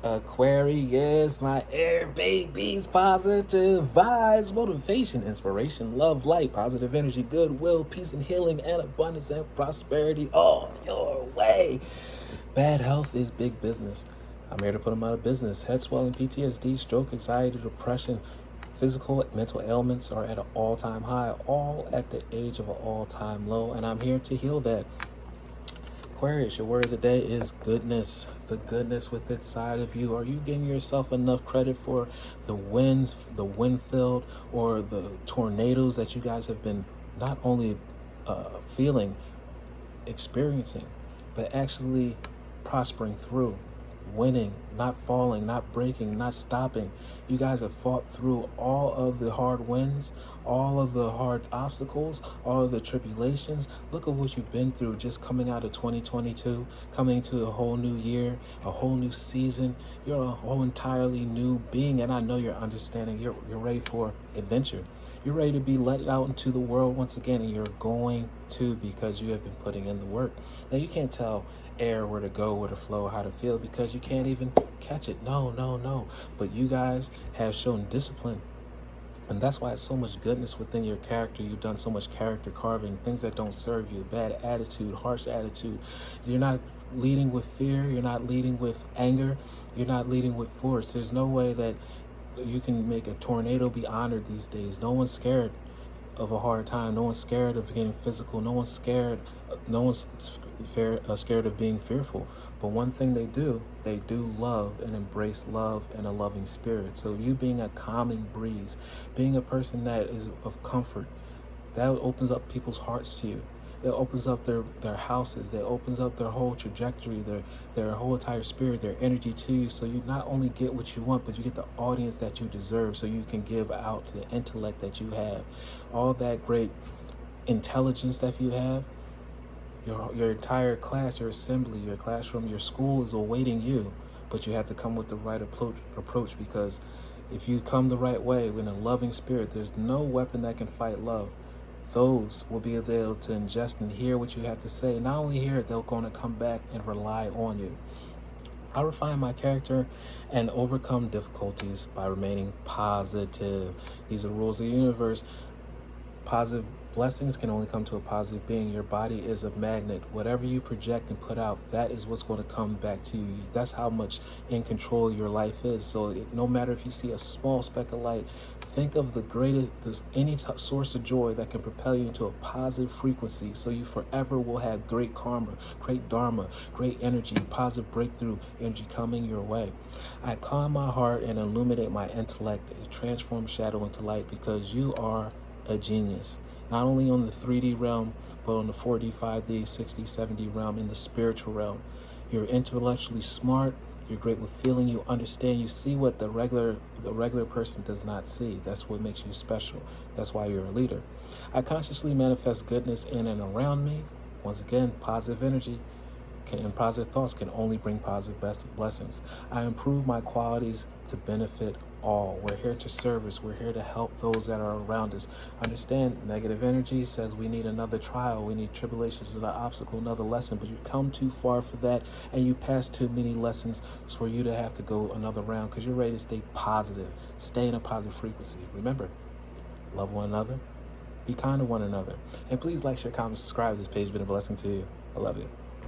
Aquarius, my air babies, positive vibes, motivation, inspiration, love, light, positive energy, goodwill, peace and healing, and abundance and prosperity all your way. Bad health is big business. I'm here to put them out of business. Head swelling, PTSD, stroke, anxiety, depression, physical, mental ailments are at an all-time high, all at the age of an all-time low, and I'm here to heal that. Aquarius, your word of the day is goodness. The goodness within inside of you. Are you giving yourself enough credit for the winds, the wind filled, or the tornadoes that you guys have been not only feeling, experiencing, but actually prospering through? Winning, not falling, not breaking, not stopping. You guys have fought through all of the hard wins, all of the hard obstacles, all of the tribulations. Look at what you've been through just coming out of 2022, coming to a whole new year, a whole new season. You're a whole entirely new being, and I know you're understanding. You're ready for adventure. You're ready to be let out into the world once again, and you're going to, because you have been putting in the work. Now, you can't tell air where to go, where to flow, how to feel, because you can't even catch it. No. But you guys have shown discipline. And that's why it's so much goodness within your character. You've done so much character carving, things that don't serve you, bad attitude, harsh attitude. You're not leading with fear. You're not leading with anger. You're not leading with force. There's no way that you can make a tornado be honored these days. No one's scared of a hard time. No one's scared of getting physical. No one's scared. No one's scared of being fearful. But one thing they do love and embrace love and a loving spirit. So you being a calming breeze, being a person that is of comfort, that opens up people's hearts to you. It opens up their houses. It opens up their whole trajectory, their whole entire spirit, their energy to you. So you not only get what you want, but you get the audience that you deserve, so you can give out the intellect that you have. All that great intelligence that you have, your entire class, your assembly, your classroom, your school is awaiting you. But you have to come with the right approach, because if you come the right way in a loving spirit, there's no weapon that can fight love. Those will be able to ingest and hear what you have to say. Not only hear it, they're going to come back and rely on you. I refine my character and overcome difficulties by remaining positive. These are rules of the universe. Positive blessings can only come to a positive being. Your body is a magnet. Whatever you project and put out, that is what's going to come back to you. That's how much in control your life is. So no matter if you see a small speck of light, think of the greatest, any source of joy that can propel you into a positive frequency, so you forever will have great karma, great dharma, great energy, positive breakthrough energy coming your way. I calm my heart and illuminate my intellect and transform shadow into light, because you are a genius. Not only on the 3D realm, but on the 4D, 5D, 6D, 7D realm, in the spiritual realm. You're intellectually smart. You're great with feeling. You understand. You see what the regular person does not see. That's what makes you special. That's why you're a leader. I consciously manifest goodness in and around me. Once again, positive energy and positive thoughts can only bring positive blessings. I improve my qualities to benefit all. We're here to service. We're here to help those that are around us. Understand, negative energy says we need another trial. We need tribulations, another obstacle, another lesson. But you come too far for that, and you pass too many lessons for you to have to go another round, because you're ready to stay positive. Stay in a positive frequency. Remember, love one another. Be kind to one another. And please like, share, comment, subscribe. This page has been a blessing to you. I love you.